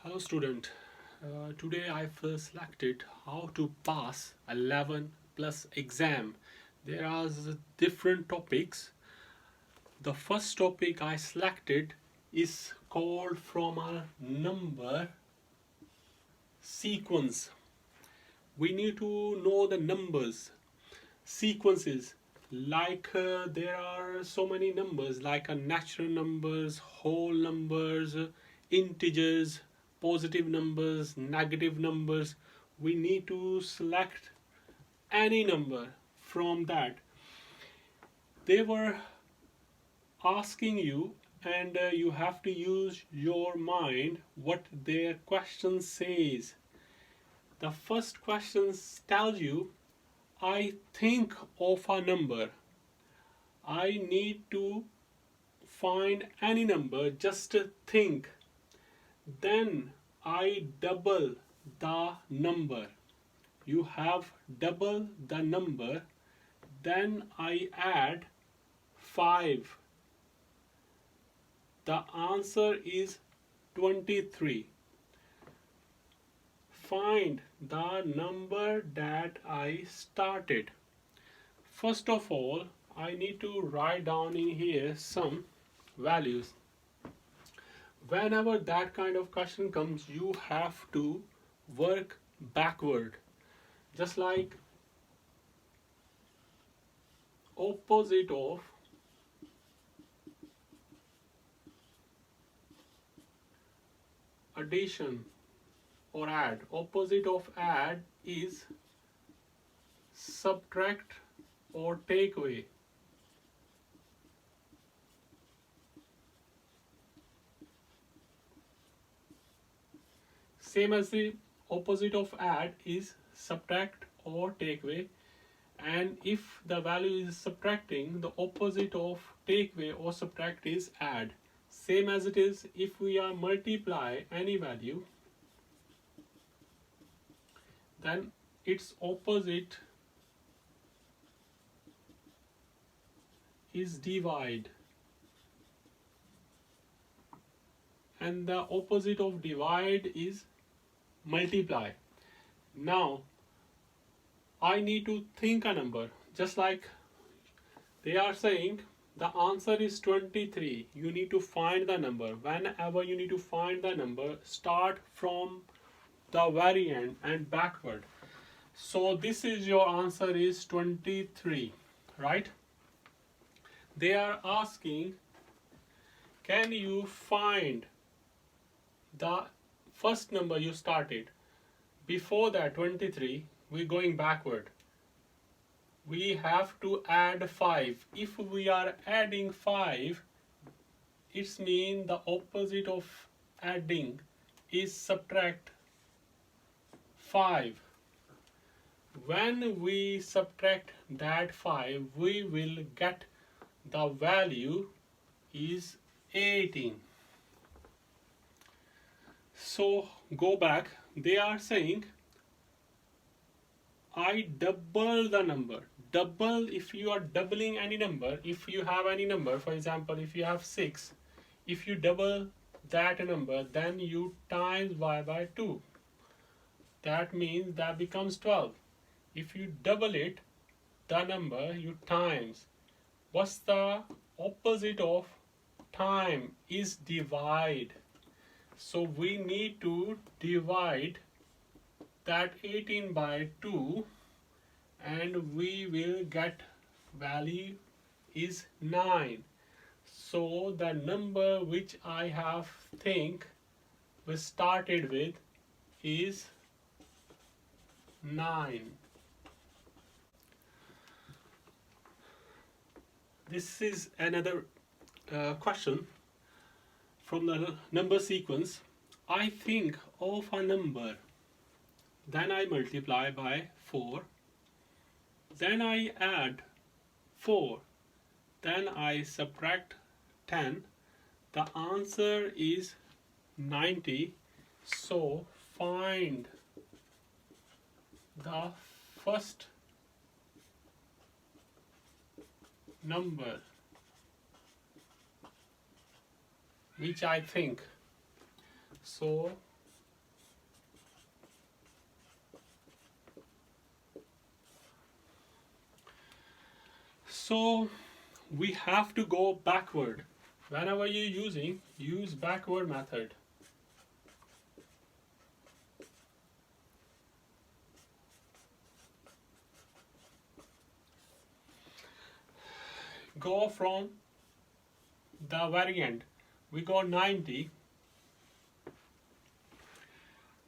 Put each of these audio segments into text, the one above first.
Hello student, today I've selected how to pass 11 plus exam. There are different topics. The first topic I selected is called from a number sequence. We need to know the numbers, sequences. There are so many numbers like natural numbers, whole numbers, integers, positive numbers, negative numbers. We need to select any number from that. They were asking you, and you have to use your mind what their question says. The first question tells you, I think of a number. I need to find any number, just think. Then I double the number. You have double the number. Then I add 5. The answer is 23. Find the number that I started. First of all, I need to write down in here some values. Whenever that kind of question comes, you have to work backward. Just like opposite of addition or add. Opposite of add is subtract or take away. Same as the opposite of add is subtract or take away. And if the value is subtracting, the opposite of take away or subtract is add. Same as it is if we are multiply any value, then its opposite is divide, and the opposite of divide is multiply. Now I need to think a number, just like they are saying the answer is 23. You need to find the number. Whenever you need to find the number, start from the very end and backward. So this is your answer is 23, right? They are asking, can you find the first number you started? Before that 23, we're going backward. We have to add 5. If we are adding 5, it means the opposite of adding is subtract 5. When we subtract that 5, we will get the value is 18. So go back. They are saying I double the number. Double, if you are doubling any number, if you have any number, for example, if you have 6, if you double that number, then you times by 2. That means that becomes 12. If you double it, the number you times. What's the opposite of time? Is divide. So we need to divide that 18 by 2, and we will get value is 9. So the number which I have we started with is 9. This is another question from the number sequence. I think of a number, then I multiply by 4, then I add 4, then I subtract 10. The answer is 90. So find the first number which I think. So So we have to go backward. Whenever you're using, use backward method. Go from the very end. We got 90.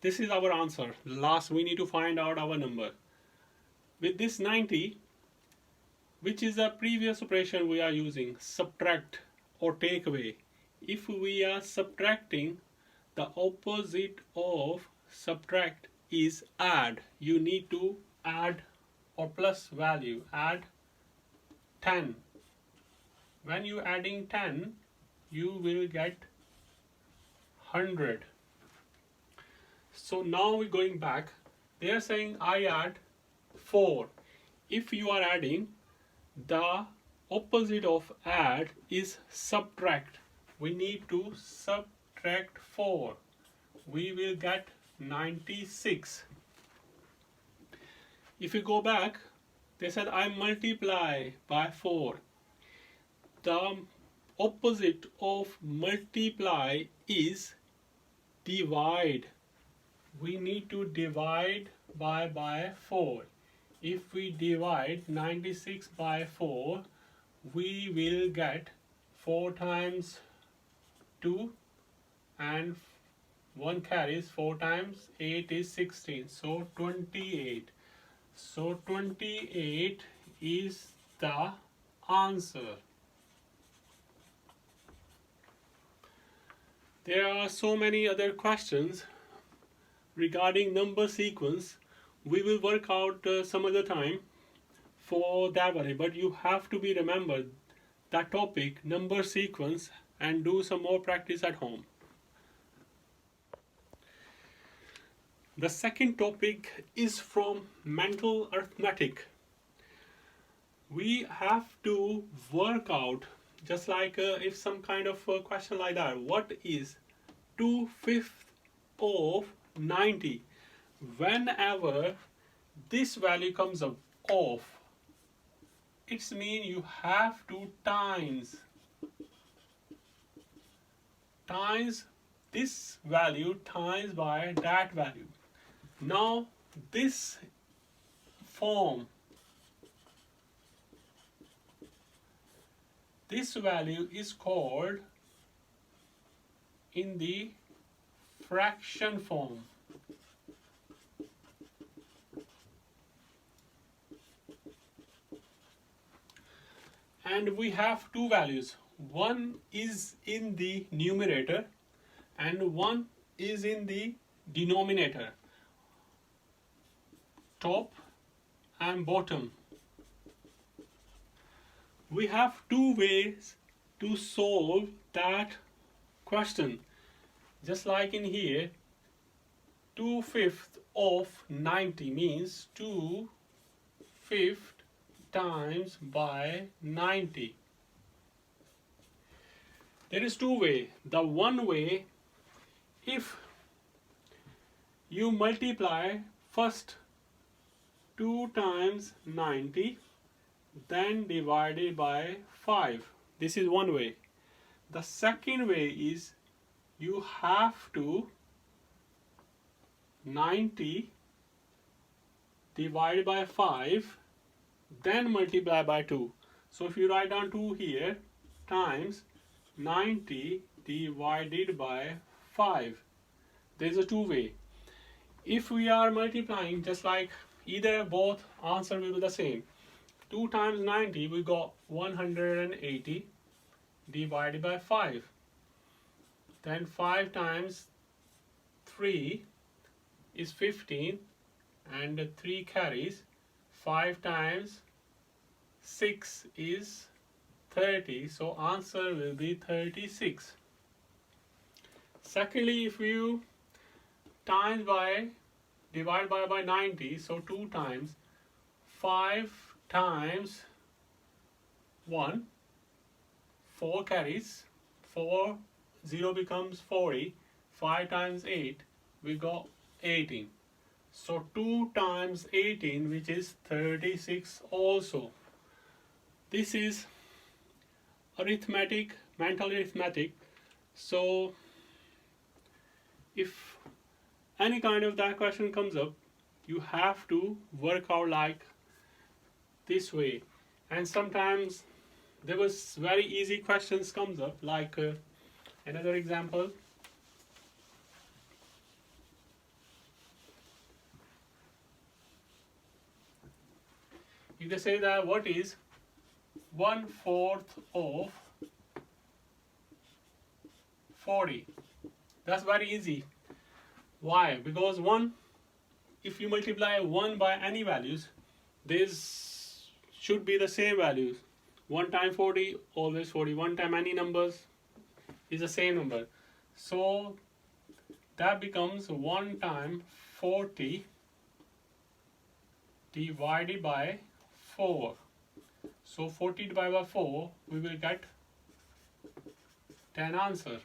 This is our answer. Last, we need to find out our number. With this 90, which is the previous operation we are using, subtract or take away. If we are subtracting, the opposite of subtract is add. You need to add or plus value, add 10. When you adding 10, you will get 100. So now we're going back. They are saying I add 4. If you are adding, the opposite of add is subtract. We need to subtract 4. We will get 96. If you go back, they said I multiply by 4. The opposite of multiply is divide. We need to divide by 4. If we divide 96 by 4, we will get 4 times 2 and 1 carries 4 times 8 is 16. So 28. So 28 is the answer. There are so many other questions regarding number sequence. We will work out some other time for that one, but you have to be remembered that topic, number sequence, and do some more practice at home. The second topic is from mental arithmetic. We have to work out, just like if some kind of question like that, what is 2/5 of 90? Whenever this value comes up off, it means you have to times this value times by that value. Now this form, this value is called in the fraction form. And we have two values. One is in the numerator and one is in the denominator, top and bottom. We have two ways to solve that question. Just like in here, 2/5 of 90 means 2/5 times by 90. There is two ways. The one way, if you multiply first 2 times 90, then divided by 5. This is one way. The second way is you have to 90 divided by 5, then multiply by 2. So if you write down 2 here, times 90 divided by 5. There is a two way. If we are multiplying, just like either both, answer will be the same. 2 times 90, we got 180 divided by 5. Then 5 times 3 is 15 and 3 carries. 5 times 6 is 30, so answer will be 36. Secondly, if you times by divide by 90, so 2 times 5 times 1, 4 carries, 4, 0 becomes 40, 5 times 8, we got 18. So 2 times 18, which is 36 also. This is arithmetic, mental arithmetic. So if any kind of that question comes up, you have to work out like this way. And sometimes there was very easy questions comes up, like another example. If they say that what is 1/4 of 40, that's very easy. Why? Because one, if you multiply 1 by any values, this should be the same values. 1 time 40, always 40. 1 time any numbers is the same number. So that becomes 1 time 40 divided by 4. So 40 divided by 4, we will get 10 answer.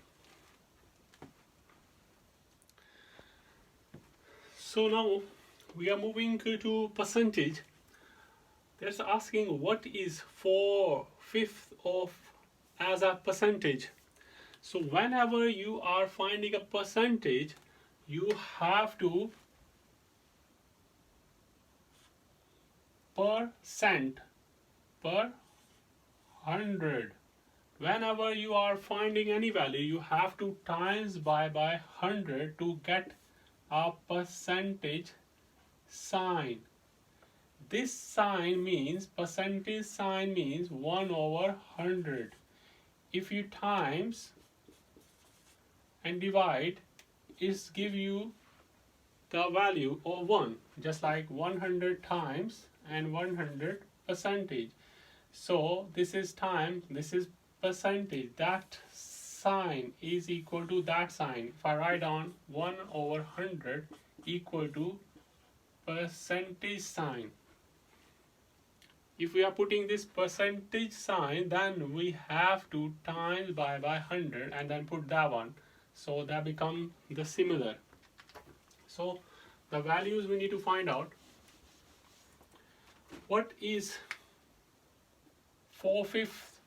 So now we are moving to percentage. That's asking what is 4/5 of as a percentage. So whenever you are finding a percentage, you have to percent per 100. Whenever you are finding any value, you have to times by 100 to get a percentage sign. This sign means, percentage sign means 1/100. If you times and divide, it give you the value of 1, just like 100 times and 100 percentage. So this is time, this is percentage. That sign is equal to that sign. If I write down 1/100 equal to percentage sign. If we are putting this percentage sign, then we have to times by 100 and then put that one. So that becomes the similar. So the values we need to find out. What is 4/5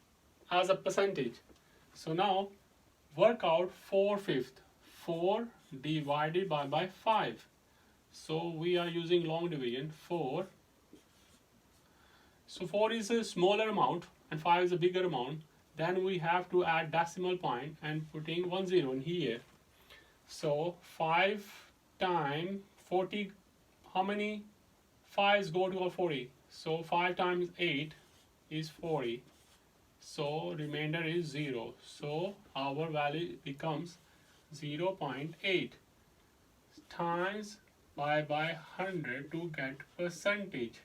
as a percentage? So now work out 4/5. 4 divided by 5. So we are using long division. 4. So 4 is a smaller amount and 5 is a bigger amount. Then we have to add decimal point and putting 1 0 in here. So 5 times 40, how many 5's go to a 40? So 5 times 8 is 40. So remainder is 0. So our value becomes 0.8 times by 100 to get percentage.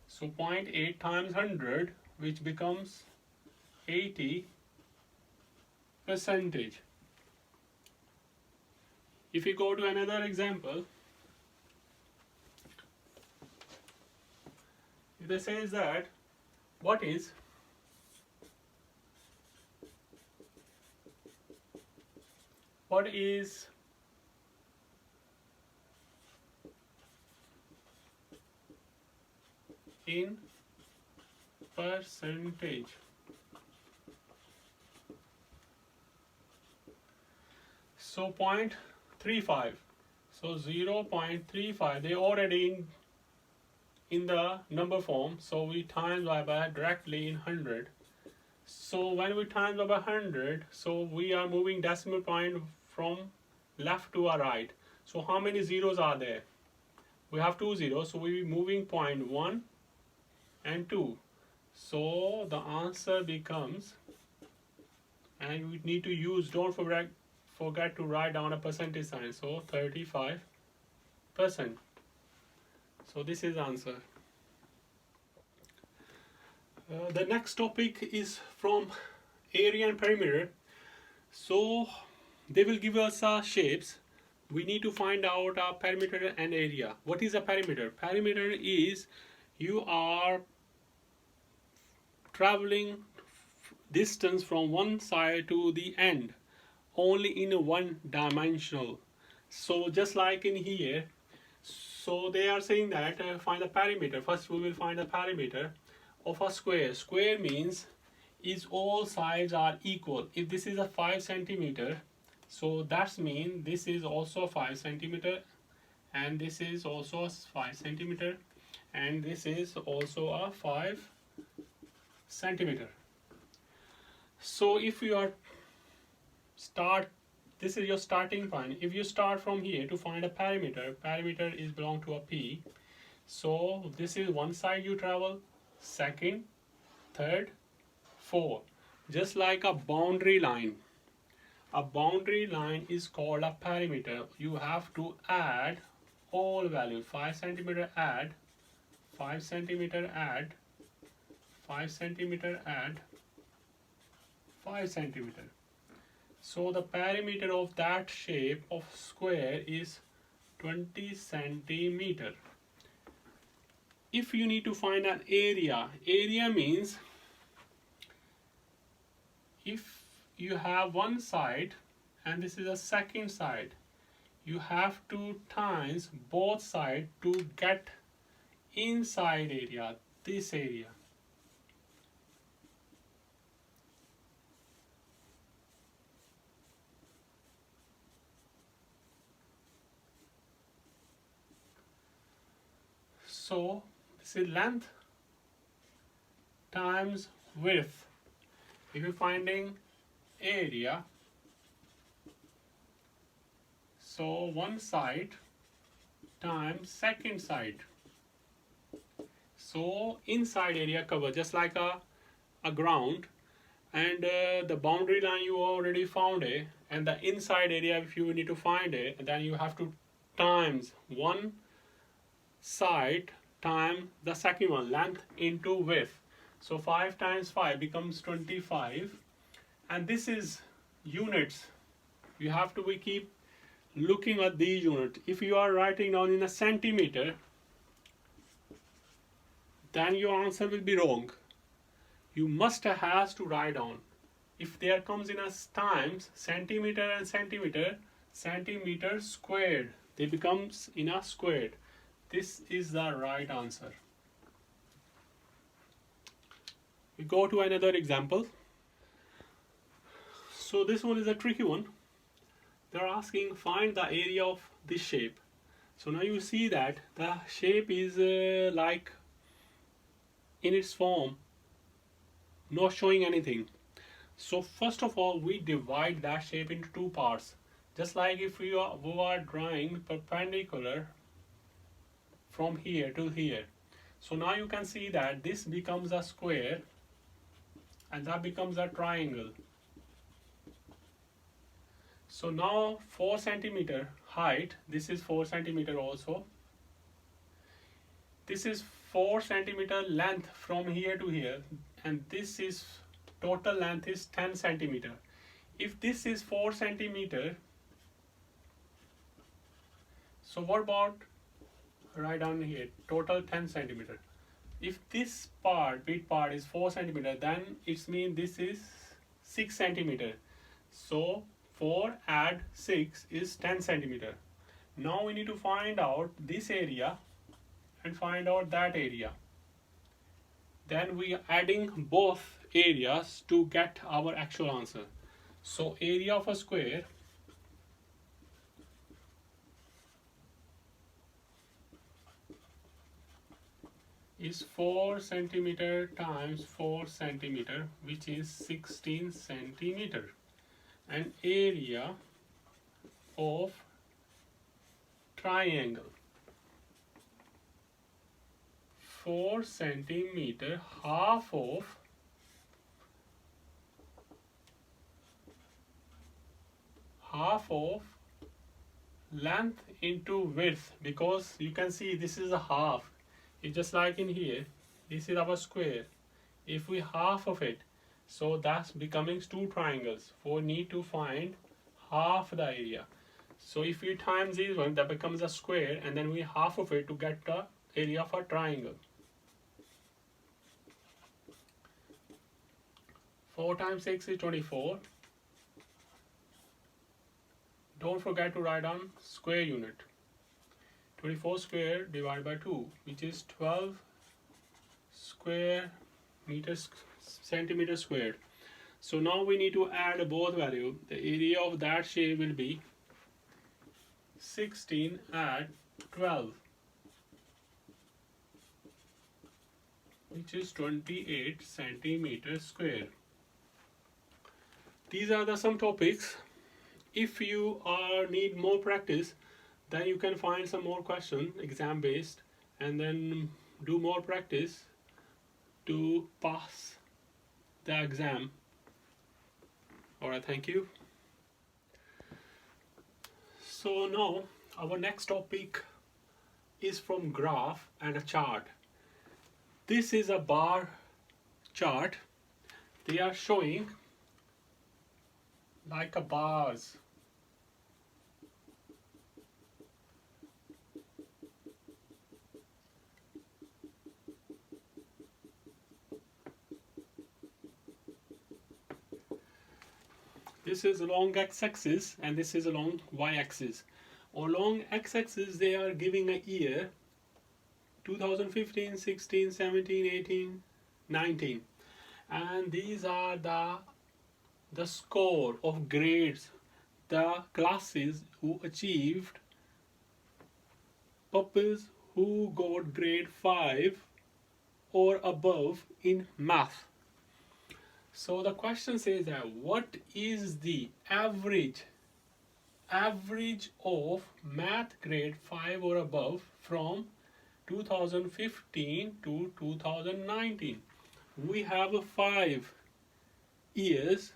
So 0.8 times 100, which becomes 80 percentage. If we go to another example, it says that what is in percentage. So 0.35. So 0.35, they already in the number form, so we times by directly in 100. So when we times by 100, so we are moving decimal point from left to our right. So how many zeros are there? We have 2 zeros, so we will be moving 0.1 and 2. So the answer becomes, and we need to use, don't forget to write down a percentage sign, so 35%. So this is answer. The next topic is from area and perimeter. So they will give us shapes. We need to find out our perimeter and area. What is a perimeter? Perimeter is you are traveling distance from one side to the end only in one dimensional. So just like in here, so they are saying that find the perimeter. First we will find the perimeter of a square. Square means is all sides are equal. If this is a 5 centimeter, so that's mean this is also 5 centimeter, and this is also a 5 centimeter, and this is also a 5 centimeter. So if you are this is your starting point. If you start from here to find a perimeter is belong to a P. So this is one side you travel, second, third, four. Just like a boundary line. A boundary line is called a perimeter. You have to add all values. 5 centimeter add, 5 centimeter add, 5 centimeter add, 5 centimeter. So the perimeter of that shape of square is 20 centimeter. If you need to find an area means if you have one side and this is a second side, you have to times both sides to get inside area, this area. So this is length times width. If you're finding area, so one side times second side. So inside area cover just like a ground, and the boundary line you already found it, and the inside area if you need to find it, then you have to times one side times the second one, length into width. So 5 times 5 becomes 25, and this is units. You have to keep looking at these units. If you are writing down in a centimeter, then your answer will be wrong. You must has to write down. If there comes in a times, centimeter and centimeter, centimeter squared, they becomes in a squared. This is the right answer. We go to another example. So this one is a tricky one. They're asking find the area of this shape. So now you see that the shape is like in its form, not showing anything. So first of all, we divide that shape into two parts. Just like if we are drawing perpendicular from here to here. So now you can see that this becomes a square and that becomes a triangle. So now 4 centimeter height, this is 4 centimeter also. This is 4 centimeter length from here to here, and this is total length is 10 centimeter. If this is 4 centimeter, so what about right down here, total 10 centimeter. If this part, big part is 4 centimeter, then it means this is 6 centimeter. So 4 add 6 is 10 centimeter. Now we need to find out this area and find out that area. Then we are adding both areas to get our actual answer. So area of a square is 4 centimeter times 4 centimeter, which is 16 centimeter, and area of triangle 4 centimeter, half of length into width, because you can see this is a half. It's just like in here, this is our square. If we half of it, so that's becoming two triangles. We need to find half the area. So if we times this one, that becomes a square, and then we half of it to get the area of a triangle. 4 times 6 is 24. Don't forget to write down square unit. 24 square divided by 2, which is 12 square meters centimeter squared. So now we need to add both value. The area of that shape will be 16 add 12, which is 28 centimeters square. These are some topics. If you need more practice, then you can find some more questions exam based and then do more practice to pass the exam. Alright, thank you. So now our next topic is from graph and a chart. This is a bar chart. They are showing like a bars. This is along x-axis and this is along y-axis. Along x-axis they are giving a year 2015, 16, 17, 18, 19, and these are the score of grades, the classes who achieved, pupils who got grade 5 or above in math. So the question says that what is the average of math grade 5 or above from 2015 to 2019. We have 5 years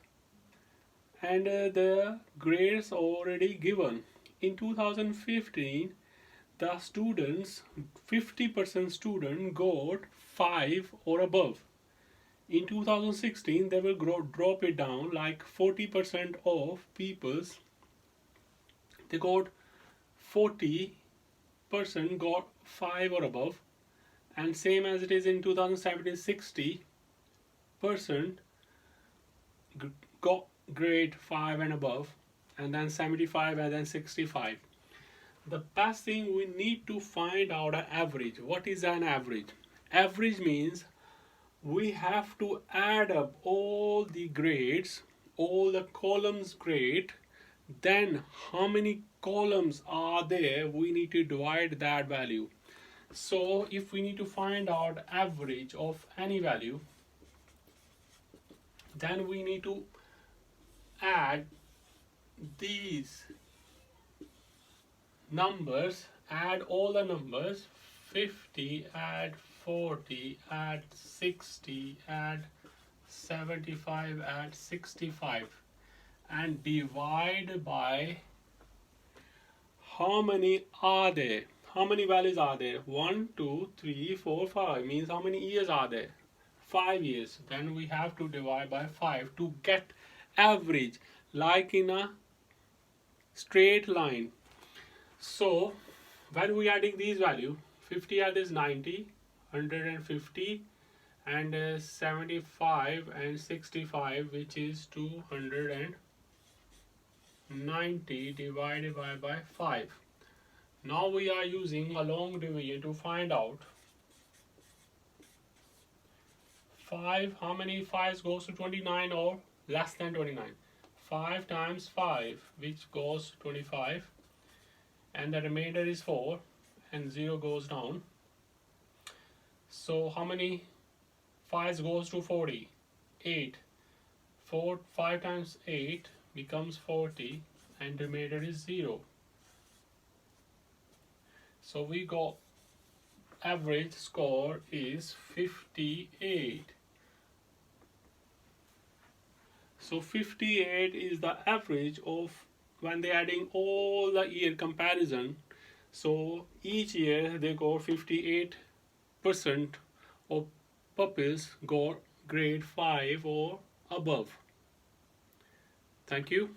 and the grades already given. In 2015 the students, 50% student got 5 or above. In 2016 they will drop it down, like 40% of people's they got 40% got 5 or above, and same as it is in 2017, 60% got grade 5 and above, and then 75 and then 65. The best thing, we need to find out an average. What is an average? Average means we have to add up all the grades, all the columns grade, then how many columns are there, we need to divide that value. So if we need to find out average of any value, then we need to add these numbers, add all the numbers, 50, add 40, add 60, add 75, add 65, and divide by how many are there, how many values are there. 1, 2, 3, 4, 5 means how many years are there? 5 years. Then we have to divide by 5 to get average, like in a straight line. So when we adding these value, 50 add is 90, 150, and 75 and 65, which is 290 divided by 5. Now we are using a long division to find out 5, how many 5s goes to 29 or less than 29. 5 times 5, which goes 25, and the remainder is 4, and 0 goes down. So how many 5s goes to 40? 8. 5 times 8 becomes 40, and the remainder is 0. So we got average score is 58. So 58 is the average of when they adding all the year comparison. So each year they got 58% of pupils got grade 5 or above. Thank you.